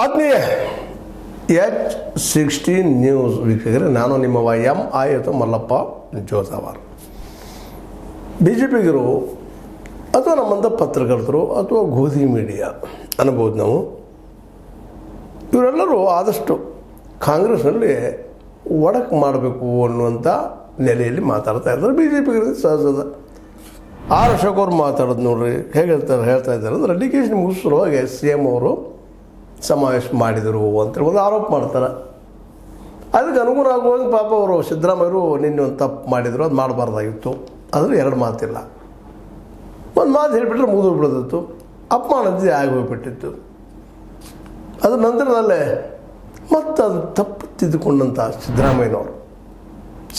ಆತ್ಮೀಯ H16 news ವೀಕ್ಷಕರೇ, ನಾನು ನಿಮ್ಮ MI ಅಥವಾ ಮಲ್ಲಪ್ಪ ಜೋತಾವಾರ್. BJಪಿಗರು ಅಥವಾ ನಮ್ಮಂಥ ಪತ್ರಕರ್ತರು ಅಥವಾ ಗೋಧಿ ಮೀಡಿಯಾ ಅನ್ಬೋದು ನಾವು, ಇವರೆಲ್ಲರೂ ಆದಷ್ಟು ಕಾಂಗ್ರೆಸ್ನಲ್ಲಿ ಒಡಕು ಮಾಡಬೇಕು ಅನ್ನುವಂಥ ನೆಲೆಯಲ್ಲಿ ಮಾತಾಡ್ತಾ ಇದ್ದಾರೆ. BJಪಿಗರಿಗೆ ಸಹಜದ ಆರ್ ಅಶೋಕ್ ಅವ್ರು ಮಾತಾಡೋದು ನೋಡ್ರಿ ಹೇಗೆ ಹೇಳ್ತಾ ಇದ್ದಾರೆ ಅಂದರೆ, DK ಮುಗಿಸುವಾಗ CM ಅವರು ಸಮಾವೇಶ ಮಾಡಿದರು ಅಂತೇಳಿ ಒಂದು ಆರೋಪ ಮಾಡ್ತಾರೆ. ಅದಕ್ಕೆ ಅನುಗುಣ ಆಗುವಾಗ ಪಾಪ ಅವರು ಸಿದ್ದರಾಮಯ್ಯರು ನಿನ್ನೆ ಒಂದು ತಪ್ಪು ಮಾಡಿದರು, ಅದು ಮಾಡಬಾರ್ದಾಗಿತ್ತು. ಆದರೆ ಎರಡು ಮಾತಿಲ್ಲ, ಒಂದು ಮಾತು ಹೇಳಿಬಿಟ್ರೆ ಮುಗಿದು ಬಿಡೋದಿತ್ತು, ಅಪಮಾನತೆ ಆಗಿ ಹೋಗಿಬಿಟ್ಟಿತ್ತು. ಅದ್ರ ನಂತರದಲ್ಲೇ ಮತ್ತು ಅದು ತಪ್ಪು ತಿದ್ದುಕೊಂಡಂಥ ಸಿದ್ದರಾಮಯ್ಯನವರು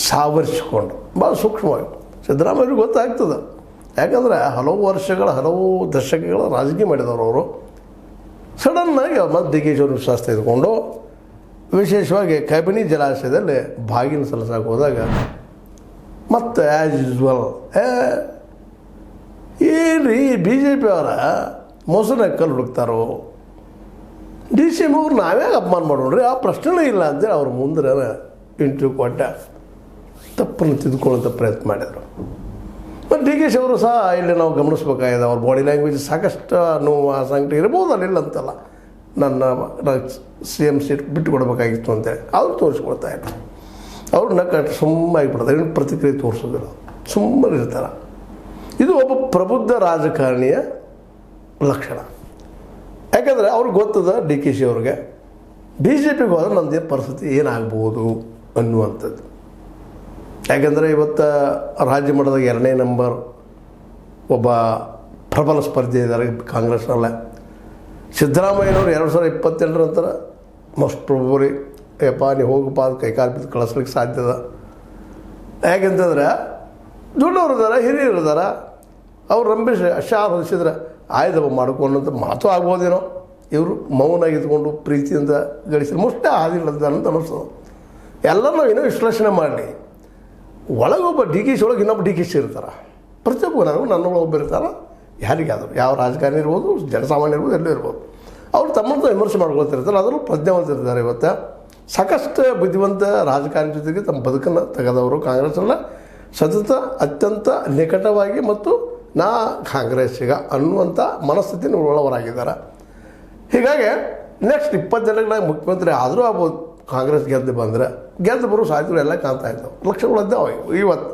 ಸಾವರಿಸಿಕೊಂಡು ಭಾಳ ಸೂಕ್ಷ್ಮವಾಗಿ ಸಿದ್ದರಾಮಯ್ಯರಿಗೆ ಗೊತ್ತಾಗ್ತದೆ. ಯಾಕಂದರೆ ಹಲವು ವರ್ಷಗಳ ಹಲವು ದಶಕಗಳ ರಾಜಕೀಯ ಮಾಡಿದವರು ಅವರು. ಸಡನ್ನಾಗಿ ಮತ್ತು DK ಅವರು ವಿಶ್ವಾಸ ತೆಗೆದುಕೊಂಡು ವಿಶೇಷವಾಗಿ ಕಬಿನಿ ಜಲಾಶಯದಲ್ಲಿ ಬಾಗಿನ ಸಲ್ಲಿಸಕ್ಕೆ ಹೋದಾಗ ಮತ್ತು ಆ್ಯಸ್ ಯೂಸ್ವಲ್ ಏನ್ರಿ BJP ಅವರ ಮೊಸರನ್ನ ಕಲ್ಲು ಹುಡುಕ್ತಾರೋ, DCM ಅವ್ರು ನಾವ್ಯಾಗ ಅಪಮಾನ ಮಾಡೋಣ್ರಿ, ಆ ಪ್ರಶ್ನೆನೇ ಇಲ್ಲ ಅಂತೇಳಿ ಅವ್ರ ಮುಂದೆ ಇಂಟರ್ವ್ಯೂ ಕೊಟ್ಟ ತಪ್ಪನ್ನು ತಿದ್ದುಕೊಳ್ಳುವಂಥ ಪ್ರಯತ್ನ ಮಾಡಿದರು. ಮತ್ತು DK ಅವರು ಸಹ ಇಲ್ಲಿ ನಾವು ಗಮನಿಸ್ಬೇಕಾಗಿದೆ, ಅವ್ರ ಬಾಡಿ ಲ್ಯಾಂಗ್ವೇಜ್ ಸಾಕಷ್ಟು ನೋವು ಸಂಕಟ ಇರ್ಬೋದು, ಅಲ್ಲಿಲ್ಲ ಅಂತಲ್ಲ. ನನ್ನ CM ಸೀಟ್ ಬಿಟ್ಟು ಕೊಡಬೇಕಾಗಿತ್ತು ಅಂತೇಳಿ ಅವ್ರು ತೋರಿಸ್ಕೊಳ್ತಾ ಇದ್ರು. ಅವ್ರು ನಕ್ಕ ಸುಮ್ಮನಾಗಿಬಿಡ್ತಾರೆ, ಏನು ಪ್ರತಿಕ್ರಿಯೆ ತೋರಿಸೋದಿಲ್ಲ, ಸುಮ್ಮನೆ ಇರ್ತಾರೆ. ಇದು ಒಬ್ಬ ಪ್ರಬುದ್ಧ ರಾಜಕಾರಣಿಯ ಲಕ್ಷಣ. ಯಾಕಂದರೆ ಅವ್ರಿಗೆ ಗೊತ್ತದ DK ಅವ್ರಿಗೆ BJಪಿಗೆ ಹೋದ್ರೆ ನಮ್ಮದೇ ಪರಿಸ್ಥಿತಿ ಏನಾಗ್ಬೋದು ಅನ್ನುವಂಥದ್ದು. ಯಾಕೆಂದರೆ ಇವತ್ತು ರಾಜ್ಯ ಮಟ್ಟದಾಗ 2ನೇ ನಂಬರ್ ಒಬ್ಬ ಪ್ರಬಲ ಸ್ಪರ್ಧೆ ಇದ್ದಾರೆ ಕಾಂಗ್ರೆಸ್ನಲ್ಲೇ. ಸಿದ್ದರಾಮಯ್ಯನವರು 2028 ನಂತರ ಮೋಸ್ಟ್ ಪ್ರೊಬಲಿ ನೀವು ಹೋಗಪ್ಪ ಅದು ಕೈಕಾಲು ಬಿದ್ದು ಕಳಿಸ್ಲಿಕ್ಕೆ ಸಾಧ್ಯದ. ಯಾಕೆಂತಂದ್ರೆ ದೊಡ್ಡವ್ರು ಇದ್ದಾರೆ, ಹಿರಿಯರು ಇದ್ದಾರೆ. ಅವ್ರು ರಂಬೇಶ್ ಶಾ ಹೊಲಿಸಿದ್ರೆ ಆಯ್ದವ ಮಾಡ್ಕೊಂಡಂತ ಮಾತು ಆಗ್ಬೋದೇನೋ. ಇವರು ಮೌನಾಗಿ ಇದ್ಕೊಂಡು ಪ್ರೀತಿಯಿಂದ ಗಳಿಸಿದ್ರೆ ಮುಷ್ಟೇ ಆದಿಲ್ಲ ಅಂತ ಅನ್ನಿಸ್ತದೆ. ಎಲ್ಲ ನಾವು ಏನೋ ವಿಶ್ಲೇಷಣೆ ಮಾಡಲಿ, ಒಳಗೊಬ್ಬ DK ಒಳಗೆ ಇನ್ನೊಬ್ಬ DK ಇರ್ತಾರೆ. ಪ್ರತಿಯೊಬ್ಬ ನನ್ನೊಳಗೆ ಒಬ್ಬ ಇರ್ತಾರೆ. ಯಾರಿಗಾದರೂ ಯಾವ ರಾಜಕಾರಣಿ ಇರ್ಬೋದು, ಜನಸಾಮಾನ್ಯ ಇರ್ಬೋದು, ಎಲ್ಲೂ ಇರ್ಬೋದು, ಅವ್ರು ತಮ್ಮಂತ ವಿಮರ್ಶೆ ಮಾಡ್ಕೊಳ್ತಿರ್ತಾರೆ. ಅದರಲ್ಲೂ ಪ್ರಜ್ಞಾವಂತರಿದ್ದಾರೆ. ಇವತ್ತು ಸಾಕಷ್ಟು ಬುದ್ಧಿವಂತ ರಾಜಕಾರಣಿ ಜೊತೆಗೆ ತಮ್ಮ ಬದುಕನ್ನು ತೆಗೆದವರು ಕಾಂಗ್ರೆಸ್ಸಲ್ಲ ಸತತ ಅತ್ಯಂತ ನಿಕಟವಾಗಿ ಮತ್ತು ನಾ ಕಾಂಗ್ರೆಸ್ಸಿಗ ಅನ್ನುವಂಥ ಮನಸ್ಥಿತಿನ ಉಳ್ಳವರಾಗಿದ್ದಾರೆ. ಹೀಗಾಗಿ ನೆಕ್ಸ್ಟ್ 20 ಜನಗಳ ಮುಖ್ಯಮಂತ್ರಿ ಆದರೂ ಆಗ್ಬೋದು. ಕಾಂಗ್ರೆಸ್ ಗೆದ್ದು ಬಂದರೆ ಗೆದ್ದು ಬರೋ ಸಾಧ್ಯತೆಗಳು ಎಲ್ಲ ಕಾಣ್ತಾ ಇದ್ದಾವೆ, ಲಕ್ಷಗಳಿದ್ದಾವೆ. ಇವತ್ತು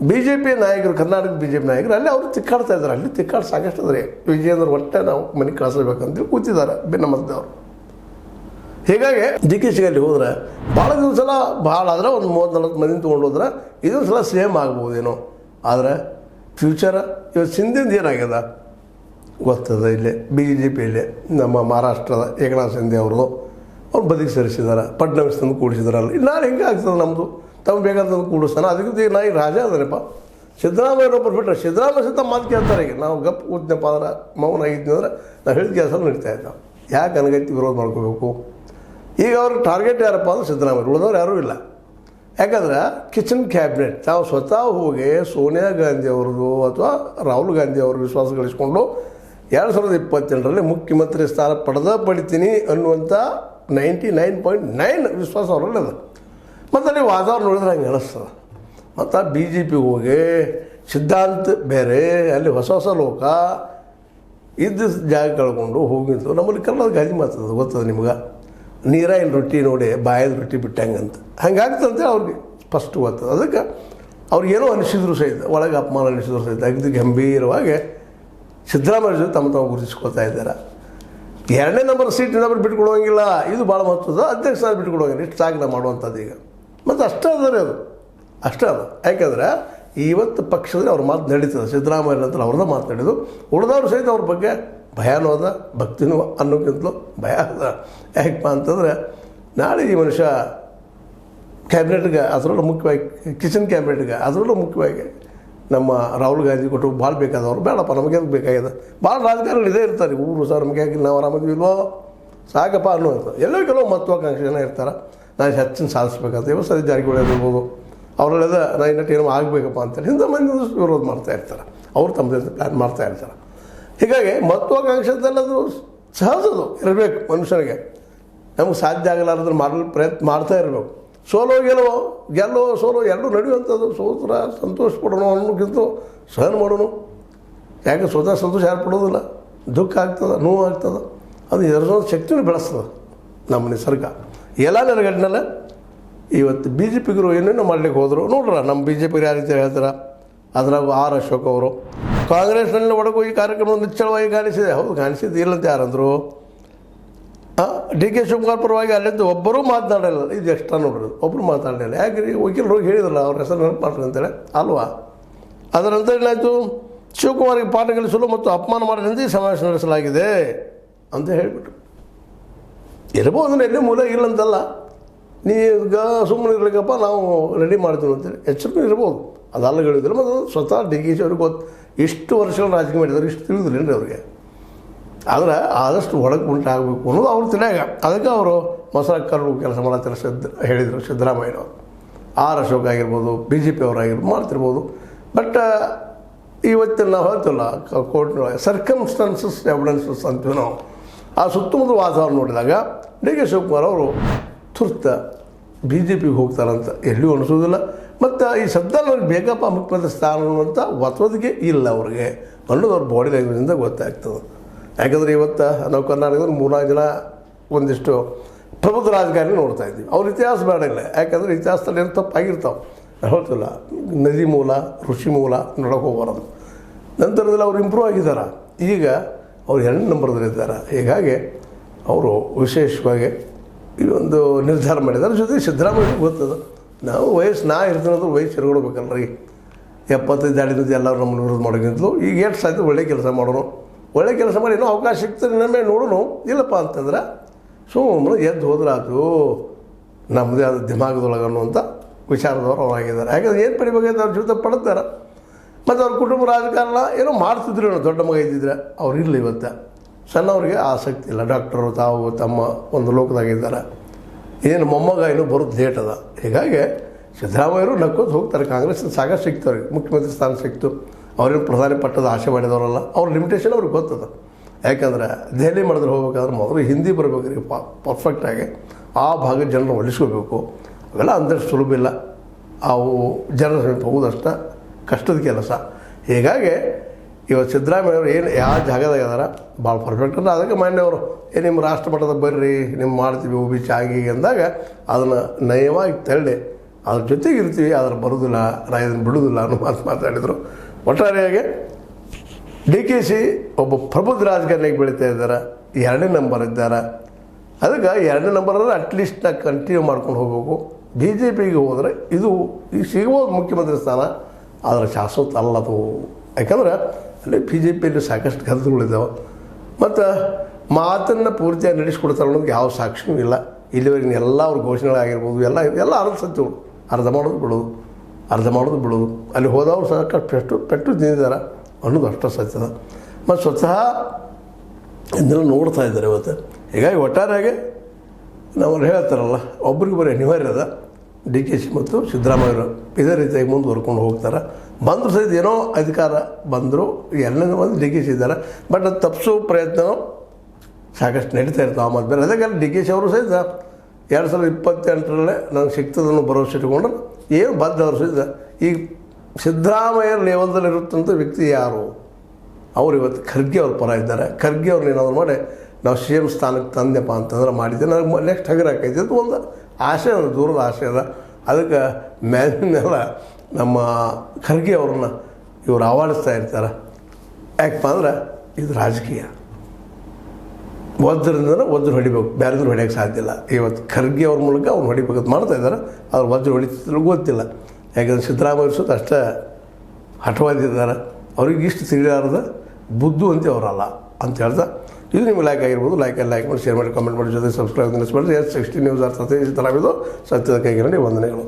BJP ನಾಯಕರು, ಕರ್ನಾಟಕ BJP ನಾಯಕರು ಅಲ್ಲಿ ಅವರು ತಿಕ್ಕಾಡ್ತಾ ಇದ್ದಾರೆ. ಅಲ್ಲಿ ತಿಕ್ಕಾಡು ಸಾಕಷ್ಟು ಅದ್ರಿ. ವಿಜಯೇಂದ್ರ ಒಟ್ಟೆ ನಾವು ಮನೆಗೆ ಕಳಿಸಬೇಕಂತೇಳಿ ಕೂತಿದ್ದಾರೆ ಭಿನ್ನಮತದವರು. ಹೀಗಾಗಿ DK ಅಲ್ಲಿ ಹೋದರೆ ಭಾಳ ದಿವಸ ಭಾಳ ಆದರೆ ಒಂದು 30-40 ಮಂದಿ ತೊಗೊಂಡು ಹೋದ್ರೆ ಇದೊಂದು ಸಲ ಸೇಮ್ ಆಗ್ಬೋದೇನೋ. ಆದರೆ ಫ್ಯೂಚರ್ ಇವತ್ತು ಹಿಂದಿಂದ ಏನಾಗ್ಯದ ಗೊತ್ತದ. ಇಲ್ಲಿ BJಪಿಯಲ್ಲಿ ನಮ್ಮ ಮಹಾರಾಷ್ಟ್ರದ ಏಕನಾಥ್ ಶಿಂದೆ ಅವ್ರದ್ದು ಅವ್ರು ಬದುಕಿ ಸರಿಸಿದ್ದಾರೆ. ಫಡ್ನವೀಸ್ ತಂದು ಕೂಡಿಸಿದಾರಲ್ಲ. ನಾಳೆ ಹೆಂಗೆ ಆಗ್ತದೆ ನಮ್ಮದು ತಮ್ಮ ಬೇಕಾದಂದು ಕೂಡಿಸ್ತಾನೆ. ಅದಕ್ಕೆ ನಾ ಈಗ ರಾಜ ಅದನಪ್ಪ. ಸಿದ್ದರಾಮಯ್ಯನೊಬ್ಬರು ಬಿಟ್ಟರೆ ಸಿದ್ದರಾಮಯ್ಯ ಸಹಿತ ಮಾತು ಕೇಳ್ತಾರೆ. ಈಗ ನಾವು ಗಪ್ ಕೂತ್ನಪ್ಪ ಅಂದ್ರೆ ಮೌನ ಆಗಿದ್ವಿ ಅಂದ್ರೆ ನಾವು ಹೇಳಿದ ಕೆಲಸ ನಡೀತಾ ಇದ್ದಾವೆ. ಯಾಕೆ ನನಗೈತಿ ವಿರೋಧ ಮಾಡ್ಕೋಬೇಕು? ಈಗ ಅವ್ರ ಟಾರ್ಗೆಟ್ ಯಾರಪ್ಪ ಅಂದ್ರೆ ಸಿದ್ದರಾಮಯ್ಯ, ಉಳಿದವ್ರು ಯಾರೂ ಇಲ್ಲ. ಯಾಕಂದ್ರೆ ಕಿಚನ್ ಕ್ಯಾಬಿನೆಟ್ ತಾವು ಸ್ವತಃ ಹೋಗಿ ಸೋನಿಯಾ ಗಾಂಧಿ ಅವ್ರದ್ದು ಅಥವಾ ರಾಹುಲ್ ಗಾಂಧಿ ಅವ್ರ ವಿಶ್ವಾಸ ಗಳಿಸ್ಕೊಂಡು 2028ರಲ್ಲಿ ಮುಖ್ಯಮಂತ್ರಿ ಸ್ಥಾನ ಪಡಿತೀನಿ ಅನ್ನುವಂಥ 99.9 ವಿಶ್ವಾಸ ಅವರಲ್ಲಿ ಅದ. ಮತ್ತು ಅಲ್ಲಿ ವಾತಾವರಣ ನೋಡಿದ್ರೆ ಹಂಗೆ ಅನಿಸ್ತದೆ. ಮತ್ತು BJಪಿಗೆ ಹೋಗಿ ಸಿದ್ಧಾಂತ ಬೇರೆ, ಅಲ್ಲಿ ಹೊಸ ಹೊಸ ಲೋಕ ಇದ್ದ ಜಾಗ ಕಳ್ಕೊಂಡು ಹೋಗಿದ್ದು. ನಮ್ಮಲ್ಲಿ ಕನ್ನಡ ಗಾದಿ ಮಾತದ ಗೊತ್ತದ ನಿಮ್ಗೆ, ನೀರಾಯಿನ ರೊಟ್ಟಿ ನೋಡಿ ಬಾಯದ ರೊಟ್ಟಿ ಬಿಟ್ಟಂಗಂತ ಹಂಗಾಗ್ತಂತೆ ಅವ್ರಿಗೆ ಸ್ಪಷ್ಟ ಗೊತ್ತದ. ಅದಕ್ಕೆ ಅವ್ರಿಗೇನೋ ಅನಿಸಿದ್ರು ಸಹಿತ, ಒಳಗೆ ಅಪಮಾನ ಅನಿಸಿದ್ರು ಸಹಿತ ಅಗದಿ ಗಂಭೀರವಾಗಿ ಸಿದ್ದರಾಮಯ್ಯ ಜೊತೆ ತಮ್ಮ ಗುರುತಿಸ್ಕೊಳ್ತಾ ಇದ್ದಾರೆ. 2ನೇ ನಂಬರ್ ಸೀಟ್ ಇನ್ನೊಬ್ಬರು ಬಿಟ್ಕೊಡೋಂಗಿಲ್ಲ. ಇದು ಭಾಳ ಮಹತ್ವದ. ಅಧ್ಯಕ್ಷ ಸ್ಥಾನ ಬಿಟ್ಕೊಡೋಂಗಿಲ್ಲ. ಇಷ್ಟು ಸಾಗನ ಮಾಡುವಂಥದ್ದು ಈಗ. ಮತ್ತು ಅಷ್ಟೇ ಅದ ಅದು, ಅಷ್ಟೇ ಅದ. ಯಾಕೆಂದರೆ ಇವತ್ತು ಪಕ್ಷದಲ್ಲಿ ಅವ್ರ ಮಾತು ನಡೀತದೆ. ಸಿದ್ದರಾಮಯ್ಯ ನಂತರ ಅವ್ರದ್ದು ಮಾತನಾಡಿದ್ದು, ಉಳಿದವ್ರು ಸಹಿತ ಅವ್ರ ಬಗ್ಗೆ ಭಯನೂ ಅದ, ಭಕ್ತಿನೂ ಅನ್ನೋಕ್ಕಿಂತಲೂ ಭಯ ಅದ. ಯಾಕಪ್ಪ ಅಂತಂದರೆ ನಾಳೆ ಈ ಮನುಷ್ಯ ಕ್ಯಾಬಿನೆಟ್ಗೆ, ಅದರಲ್ಲೂ ಮುಖ್ಯವಾಗಿ ಕಿಚನ್ ಕ್ಯಾಬಿನೆಟ್ಗೆ, ಅದರಲ್ಲೂ ಮುಖ್ಯವಾಗಿ ನಮ್ಮ ರಾಹುಲ್ ಗಾಂಧಿ ಕೊಟ್ಟು ಭಾಳ ಬೇಕಾದವ್ರು ಬೇಡಪ್ಪ ನಮಗೆ ಅದಕ್ಕೆ ಬೇಕಾಗಿದೆ. ಭಾಳ ರಾಜಕಾರಣ ಇದೇ ಇರ್ತಾರೆ. ಊರು ಸರ್ ನಮಗೆ ಹಾಕಿ ನಾವು ಆರಾಮದಿಲ್ವೋ ಸಾಕಪ್ಪ ಅನ್ನುವಂಥ ಎಲ್ಲೋ ಕೆಲವು ಮಹತ್ವಾಕಾಂಕ್ಷೆ ಜನ ಇರ್ತಾರೆ. ನಾನು ಹೆಚ್ಚಿನ ಸಾಧಿಸ್ಬೇಕಂತ ಇವತ್ತು ಸರಿ ಜಾರಕಿಹೊಳಿ ಇರ್ಬೋದು, ಅವರೆಲ್ಲ ನಾ ಇನ್ನಟ್ಟು ಏನೋ ಆಗಬೇಕಪ್ಪ ಅಂತೇಳಿ ಹಿಂದೆ ಮಂದಿ ವಿರೋಧ ಮಾಡ್ತಾ ಇರ್ತಾರೆ. ಅವ್ರು ತಮ್ಮದಿಂದ ಪ್ಲ್ಯಾನ್ ಮಾಡ್ತಾ ಇರ್ತಾರೆ. ಹೀಗಾಗಿ ಮಹತ್ವಾಕಾಂಕ್ಷೆದಲ್ಲದು ಸಹಜದು ಇರಬೇಕು ಮನುಷ್ಯನಿಗೆ. ನಮಗೆ ಸಾಧ್ಯ ಆಗಲಾರದ್ರೆ ಮಾಡಲು ಪ್ರಯತ್ನ ಮಾಡ್ತಾ ಇರಬೇಕು. ಸೋಲೋ ಗೆಲ್ಲೋ ಸೋಲೋ ಎರಡೂ ನಡೆಯುವಂಥದ್ದು. ಸೋತ್ರ ಸಂತೋಷ ಪಡೋಣ ಅನ್ನೋಕ್ಕಿಂತ ಸಹನ ಮಾಡೋಣ. ಯಾಕೆ ಸ್ವತಃ ಸಂತೋಷ ಯಾರು ಪಡೋದಿಲ್ಲ, ದುಃಖ ಆಗ್ತದೆ, ನೋವು ಆಗ್ತದೆ. ಅದು ಎದುರಿಸೋದು ಶಕ್ತಿನೂ ಬೆಳೆಸ್ತದೆ ನಮ್ಮ ನಿಸರ್ಗ. ಎಲ್ಲ ನೆರಗಟ್ಟಿನಲ್ಲ ಇವತ್ತು ಬಿ ಜೆ ಪಿಗರು ಏನೇನೋ ಮಾಡ್ಲಿಕ್ಕೆ ಹೋದರು ನೋಡ್ರ. ನಮ್ಮ ಬಿ ಜೆ ಪಿಗರು ಯಾವ ರೀತಿ ಹೇಳ್ತಾರೆ. ಅದ್ರಾಗ ಆರ್ ಅಶೋಕ್ ಅವರು ಕಾಂಗ್ರೆಸ್ನಲ್ಲಿ ಒಳಗೂ ಈ ಕಾರ್ಯಕ್ರಮ ನಿಚ್ಚಳವಾಗಿ ಕಾಣಿಸಿದೆ. ಹೌದು, ಕಾಣಿಸಿದ್ದು ಇಲ್ಲಂತ ಯಾರಂದರು. ಡಿ ಕೆ ಶಿವಕುಮಾರ್ ಪರವಾಗಿ ಅಲ್ಲಿಂದ ಒಬ್ಬರೂ ಮಾತನಾಡಲಿಲ್ಲ. ಇದು ಎಕ್ಸ್ಟ್ರಾ ನೋಡ್ರಿ, ಒಬ್ಬರು ಮಾತಾಡಲಿಲ್ಲ. ಯಾಕೆ ವಕೀಲರು ಹೋಗಿ ಹೇಳಿದ್ರಲ್ಲ ಅವ್ರ ಹೆಸರು ನೆನಪು ಮಾಡ್ರಿ ಅಂತೇಳಿ ಅಲ್ವಾ. ಅದರ ನಂತರ ಏನಾಯಿತು, ಶಿವಕುಮಾರ್ಗೆ ಪಾಠ ಕಲಿಸಲು ಮತ್ತು ಅಪಮಾನ ಮಾಡಿದಂತೆ ಸಮಾವೇಶ ನಡೆಸಲಾಗಿದೆ ಅಂತ ಹೇಳಿಬಿಟ್ರು. ಇರ್ಬೋದು ಎಲ್ಲಿ ಮೂಲ ಇಲ್ಲಂತಲ್ಲ, ನೀಗ ಸುಮ್ಮನೆ ಇರ್ಲಿಕ್ಕಪ್ಪ ನಾವು ರೆಡಿ ಮಾಡ್ತೀವಿ ಅಂತೇಳಿ ಎಚ್ಚರಿಕೆ ಇರ್ಬೋದು. ಅದು ಅಲ್ಲಗಳಿದ್ದಿಲ್ಲ. ಮತ್ತು ಸ್ವತಃ ಡಿ ಕೆ ಶಿ ಅವ್ರಿಗೆ ಗೊತ್ತು, ಇಷ್ಟು ವರ್ಷಗಳು ರಾಜಕೀಯ ಮಾಡಿದ್ದಾರೆ, ಇಷ್ಟು ತಿಳಿದಿಲ್ಲೇನ್ರಿ ಅವ್ರಿಗೆ. ಆದರೆ ಆದಷ್ಟು ಒಳಗೆ ಉಂಟಾಗಬೇಕು ಅನ್ನೋದು ಅವ್ರು ತಿಳಿಯಾಗ. ಅದಕ್ಕೆ ಅವರು ಮೊಸರ ಕರಡು ಕೆಲಸ ಮಾಡತ್ತಾರೆ ಹೇಳಿದರು ಸಿದ್ದರಾಮಯ್ಯನವರು. ಆರ್ ಅಶೋಕ್ ಆಗಿರ್ಬೋದು, ಬಿ ಜೆ ಪಿ ಅವರಾಗಿರ್ಬೋದು ಮಾಡ್ತಿರ್ಬೋದು. ಬಟ್ ಇವತ್ತಿನ ನಾವು ಹೇಳ್ತೀವಲ್ಲ ಕೋರ್ಟ್ನೊಳಗೆ ಸರ್ಕಮ್ಸ್ಟಾನ್ಸಸ್ ಎವಿಡೆನ್ಸಸ್ ಅಂತೀವಿ ನಾವು. ಆ ಸುತ್ತಮುತ್ತಲ ವಾತಾವರಣ ನೋಡಿದಾಗ ಡಿ ಕೆ ಶಿವಕುಮಾರ್ ಅವರು ತುರ್ತ ಬಿ ಜೆ ಪಿಗೆ ಹೋಗ್ತಾರಂತ ಎಲ್ಲಿಯೂ ಅನಿಸೋದಿಲ್ಲ. ಮತ್ತು ಈ ಸದ್ದಲ್ಲಿ ಅವ್ರಿಗೆ ಬೇಕಪ್ಪ ಮುಖ್ಯಮಂತ್ರಿ ಸ್ಥಾನ ಅನ್ನುವಂಥ ಒತ್ತೊದಿಗೆ ಇಲ್ಲ ಅವ್ರಿಗೆ ಅನ್ನೋದು ಅವ್ರ ಬಾಡಿ ಲ್ಯಾಂಗ್ವೇಜಿಂದ ಗೊತ್ತಾಗ್ತದೆ. ಯಾಕಂದರೆ ಇವತ್ತು ನಾವು ಕರ್ನಾಟಕದಲ್ಲಿ 3-4 ಜನ ಒಂದಿಷ್ಟು ಪ್ರಬುದ್ಧ ರಾಜಕಾರಣಿ ನೋಡ್ತಾ ಇದ್ದೀವಿ. ಅವ್ರ ಇತಿಹಾಸ ಬೇಡ ಇಲ್ಲ. ಯಾಕಂದರೆ ಇತಿಹಾಸದಲ್ಲಿ ಏನು ತಪ್ಪಾಗಿರ್ತಾವೆ ಹೇಳ್ತಿಲ್ಲ. ನದಿ ಮೂಲ ಋಷಿ ಮೂಲ ನೋಡೋಕೆ ಹೋಗೋದು. ನಂತರದಲ್ಲಿ ಅವ್ರು ಇಂಪ್ರೂವ್ ಆಗಿದ್ದಾರೆ. ಈಗ ಅವ್ರು 2 ನಂಬರ್ದಲ್ಲಿದ್ದಾರೆ. ಹೀಗಾಗಿ ಅವರು ವಿಶೇಷವಾಗಿ ಈ ಒಂದು ನಿರ್ಧಾರ ಮಾಡಿದ್ದಾರೆ. ಜೊತೆಗೆ ಸಿದ್ದರಾಮಯ್ಯ ಗೊತ್ತದ, ನಾವು ನಾ ಇರ್ತೀನಂದ್ರೆ ವಯಸ್ಸು ಇರ್ಕೊಳ್ಬೇಕಲ್ರಿ. 75 ದಾಟಿದ್ದು ಎಲ್ಲರೂ ನಮ್ಮನ್ನು ವಿರೋಧ ಮಾಡೋಕ್ಕಿಂತಲೂ ಈಗ ಎಷ್ಟು ಸಾಯ್ತು ಒಳ್ಳೆ ಕೆಲಸ ಮಾಡೋಣ. ಒಳ್ಳೆ ಕೆಲಸ ಮಾಡಿ ಇನ್ನೂ ಅವಕಾಶ ಸಿಗ್ತದೆ ನಮ್ಮೇ ನೋಡೋಣ. ಇಲ್ಲಪ್ಪ ಅಂತಂದ್ರೆ ಸುಮ್ಮನೆ ಎದ್ದು ಹೋದ್ರಾತು ನಮ್ಮದೇ ಆದ ದಿಮಾಗದೊಳಗೆ ಅನ್ನುವಂಥ ವಿಚಾರದವರು ಅವರಾಗಿದ್ದಾರೆ. ಯಾಕಂದ್ರೆ ಏನು ಪಡಿಬೇಕಾಯ್ತು ಅವ್ರ ಜೀವಿತ ಪಡ್ತಾರೆ. ಮತ್ತು ಅವ್ರ ಕುಟುಂಬ ರಾಜಕಾರಣ ಏನೋ ಮಾಡ್ತಿದ್ರು, ದೊಡ್ಡ ಮಗ ಇದ್ದಿದ್ರೆ ಅವ್ರು ಇರಲಿ. ಇವತ್ತು ಸಣ್ಣವ್ರಿಗೆ ಆಸಕ್ತಿ ಇಲ್ಲ. ಡಾಕ್ಟರು ತಾವು ತಮ್ಮ ಒಂದು ಲೋಕದಾಗಿದ್ದಾರೆ. ಏನು ಮೊಮ್ಮಗ ಇನ್ನೂ ಬರೋದು ಲೇಟ್ ಅದ. ಹೀಗಾಗಿ ಸಿದ್ದರಾಮಯ್ಯರು ನಕ್ಕೋದು ಹೋಗ್ತಾರೆ. ಕಾಂಗ್ರೆಸ್ ಸಾಕಷ್ಟು ಸಿಗ್ತಾರೆ, ಮುಖ್ಯಮಂತ್ರಿ ಸ್ಥಾನ ಸಿಕ್ತು. ಅವ್ರೇನು ಪ್ರಧಾನಿ ಪಟ್ಟದ ಆಸೆ ಮಾಡಿದವರಲ್ಲ. ಅವ್ರ ಲಿಮಿಟೇಷನ್ ಅವ್ರಿಗೆ ಗೊತ್ತದ. ಯಾಕಂದರೆ ದೆಹಲಿ ಮಾಡಿದ್ರೆ ಹೋಗ್ಬೇಕಾದ್ರೆ ಮೊದಲು ಹಿಂದಿ ಬರಬೇಕ್ರಿ ಪರ್ಫೆಕ್ಟಾಗಿ. ಆ ಭಾಗದ ಜನರು ಒಲಿಸ್ಕೋಬೇಕು. ಅವೆಲ್ಲ ಅಂದಷ್ಟು ಸುಲಭ ಇಲ್ಲ. ಅವು ಜನರ ಸಮೀಪ ಹೋಗೋದಷ್ಟು ಕಷ್ಟದ ಕೆಲಸ. ಹೀಗಾಗಿ ಇವತ್ತು ಸಿದ್ದರಾಮಯ್ಯವರು ಏನು ಯಾವ ಜಾಗದಾಗ ಅದಾರ ಭಾಳ ಪರ್ಫೆಕ್ಟ್ ಅದ. ಅದಕ್ಕೆ ಮಾನ್ಯವರು ನಿಮ್ಮ ರಾಷ್ಟ್ರಮಟ್ಟದ ಬರ್ರಿ ನಿಮ್ಮ ಮಾಡ್ತೀವಿ ಒ ಬಿ ಸಿ ಆಗಿ ಅಂದಾಗ ಅದನ್ನು ನಯವಾಗಿ ತಳ್ಳಿ ಅದ್ರ ಜೊತೆಗೆ ಇರ್ತೀವಿ, ಅದ್ರ ಬರೋದಿಲ್ಲ, ನಾ ಇದನ್ನು ಬಿಡೋದಿಲ್ಲ ಅನ್ನೋ ಮಾತಾಡಿದರು. ಒಟ್ಟಾರೆಯಾಗಿ ಡಿ ಕೆ ಶಿ ಒಬ್ಬ ಪ್ರಬುದ್ಧ ರಾಜಕಾರಣಿಗೆ ಬೆಳೀತಾ ಇದ್ದಾರೆ. 2ನೇ ನಂಬರ್ ಇದ್ದಾರೆ. ಅದಕ್ಕೆ 2ನೇ ನಂಬರಲ್ಲಿ ಅಟ್ಲೀಸ್ಟ್ ನಾ ಕಂಟಿನ್ಯೂ ಮಾಡ್ಕೊಂಡು ಹೋಗಬೇಕು. ಬಿ ಜೆ ಪಿಗೆ ಹೋದರೆ ಇದು ಈಗ ಸಿಗ್ಬೋದು ಮುಖ್ಯಮಂತ್ರಿ ಸ್ಥಾನ, ಆದರೆ ಶಾಶ್ವತ ಅಲ್ಲದು. ಯಾಕಂದ್ರೆ ಅಲ್ಲಿ ಬಿ ಜೆ ಪಿಯಲ್ಲಿ ಸಾಕಷ್ಟು ಗದ್ದಲಗಳಿದ್ದಾವೆ. ಮತ್ತು ಮಾತನ್ನು ಪೂರ್ತಿಯಾಗಿ ನಡೆಸ್ಕೊಡ್ತಾರೆ ಅನ್ನೋದಕ್ಕೆ ಯಾವ ಸಾಕ್ಷಿಯೂ ಇಲ್ಲ. ಇಲ್ಲಿವರೆಗಿನ ಎಲ್ಲ ಅವ್ರ ಘೋಷಣೆಗಳಾಗಿರ್ಬೋದು ಎಲ್ಲ ಅರ್ಧ ಸತ್ಯಗಳು. ಅರ್ಧ ಮಾಡೋದು ಬಿಡೋದು. ಅಲ್ಲಿ ಹೋದವ್ರು ಸಾಕಷ್ಟು ಪೆಟ್ಟು ತಿಂದಿದ್ದಾರೆ ಅನ್ನೋದು ಅಷ್ಟು ಸತ್ಯದ. ಮತ್ತು ಸ್ವತಃ ಇದನ್ನೆಲ್ಲ ನೋಡ್ತಾ ಇದ್ದಾರೆ ಇವತ್ತು. ಹೀಗಾಗಿ ಒಟ್ಟಾರೆಯಾಗಿ ನಾವು ಹೇಳ್ತಾರಲ್ಲ, ಒಬ್ರಿಗೆ ಬರೀ ಅನಿವಾರ್ಯ ಅದ. ಡಿ ಕೆ ಶಿ ಮತ್ತು ಸಿದ್ದರಾಮಯ್ಯರು ಇದೇ ರೀತಿಯಾಗಿ ಮುಂದುವರ್ಕೊಂಡು ಹೋಗ್ತಾರೆ. ಬಂದರೂ ಸಹಿತ ಏನೋ ಅಧಿಕಾರ ಬಂದರು 2ನೇ ಮಂದಿ ಡಿ ಕೆ ಶಿ ಇದ್ದಾರೆ. ಬಟ್ ಅದು ತಪ್ಪಿಸೋ ಪ್ರಯತ್ನವೂ ಸಾಕಷ್ಟು ನಡೀತಾ ಇರ್ತಾವೆ. ಮತ್ತು ಬೇರೆ ಅದಕ್ಕೆ ಡಿ ಕೆ ಶಿ ಅವರು ಸಹಿತ 2028ರಲ್ಲೇ ನನಗೆ ಸಿಗ್ತದನ್ನು ಭರವಸೆ ಇಟ್ಕೊಂಡ್ರೆ ಏನು ಬದ್ಧವರು ಸಹಿತ ಈಗ ಸಿದ್ದರಾಮಯ್ಯ ಲೆವೆಲ್ದಲ್ಲಿ ಇರುತ್ತಂಥ ವ್ಯಕ್ತಿ ಯಾರು ಅವ್ರು ಇವತ್ತು ಖರ್ಗೆ ಅವ್ರ ಪರ ಇದ್ದಾರೆ. ಖರ್ಗೆ ಅವ್ರನ್ನ ಏನಾದ್ರು ಮಾಡಿ ನಾವು ಸಿ ಎಮ್ ಸ್ಥಾನಕ್ಕೆ ತಂದೆಪ್ಪ ಅಂತಂದ್ರೆ ಮಾಡಿದ್ದೆ ನನಗೆ ನೆಕ್ಸ್ಟ್ ಹಗರಾಕೈತಿ ಅದು ಒಂದು ಆಸೆ ಅದ, ದೂರದ ಆಸೆ ಅದ. ಅದಕ್ಕೆ ಮೇಲಿನೆಲ್ಲ ನಮ್ಮ ಖರ್ಗೆ ಅವ್ರನ್ನ ಇವ್ರು ಆವಾಡಿಸ್ತಾ ಇರ್ತಾರೆ. ಯಾಕಪ್ಪ ಅಂದ್ರೆ ಇದು ರಾಜಕೀಯ. ವಜ್ರ ಹೊಡಿಬೇಕು, ಬೇರೆದ್ರು ಹೊಡಿಯೋಕ್ಕೆ ಸಾಧ್ಯ ಇಲ್ಲ. ಇವತ್ತು ಖರ್ಗೆ ಅವ್ರ ಮೂಲಕ ಅವ್ರು ಹೊಡಿಬೇಕಂತ ಮಾಡ್ತಾ ಇದ್ದಾರೆ. ಅವ್ರು ವಜ್ರ ಹೊಡಿತಿದ್ರು ಗೊತ್ತಿಲ್ಲ. ಯಾಕಂದರೆ ಸಿದ್ದರಾಮಯ್ಯ ಸುತ್ತ ಅಷ್ಟೇ ಹಠವಾದಿದ್ದಾರೆ. ಅವ್ರಿಗೆ ಇಷ್ಟು ತಿಳಿಯಾರದ ಬುದ್ಧು ಅಂತ ಅವರಲ್ಲ ಅಂತ ಹೇಳ್ತಾ, ಇದು ನಿಮ್ಗೆ ಲೈಕ್ ಆಗಿರ್ಬೋದು. ಲೈಕ್ ಮಾಡಿ, ಶೇರ್ ಮಾಡಿ, ಕಾಮೆಂಟ್ ಮಾಡಿ, ಜೊತೆ ಸಬ್ಸ್ಕ್ರೈಬ್ ನೆನೆಸ್ಬೇಡ್ರಿ. S60 ನ್ಯೂಸ್ ಅರ್ಥ ಈ ಥರ ಇದು ಸತ್ಯದ ಕೈಗೆ ವಂದನೆಗಳು.